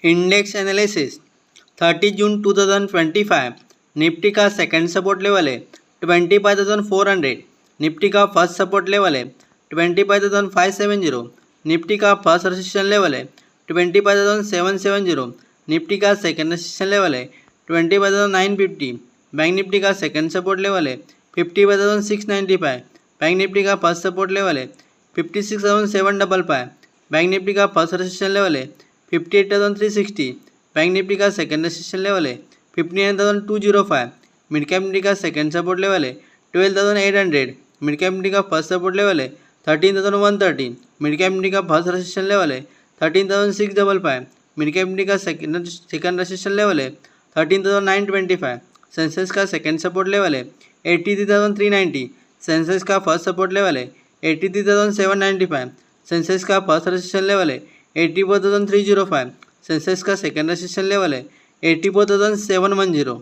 Index analysis 30 जून 2025 Nifty का second support level है 25,400। Nifty का फर्स्ट सपोर्ट लेवल है 25,570। निफ्टी का फर्स्ट रेजिस्टेंस लेवल है 25,770। निफ्टी का सेकंड रेजिस्टेंस लेवल है 25,950। बैंक निफ्टी का सेकंड सपोर्ट लेवल है 50,695। बैंक निफ्टी का फर्स्ट सपोर्ट लेवल है 56,755। बैंक निफ्टी का फर्स्ट रेजिस्टेंस लेवल है 58,360। बैंक निफ्टी का सेकंड रेजिस्टेंस लेवल है 59,205। मिड कैप निफ्टी का सेकंड सपोर्ट लेवल है 12,800। मिड कैप निफ्टी का फर्स्ट सपोर्ट लेवल है 13,113। मिड कैप निफ्टी का फर्स्ट रेजिस्टेंस लेवल है 13,655। मिड कैप निफ्टी का सेकंड रेजिस्टेंस लेवल है 13,925। सेंसेक्स का सेकंड सपोर्ट लेवल है 83,390। सेंसेक्स का फर्स्ट सपोर्ट लेवल है 83,795। सेंसेक्स का फर्स्ट रेजिस्टेंस लेवल है 84,305। सेंसेक्स का सेकंड रेजिस्टेंस लेवल है 84,710।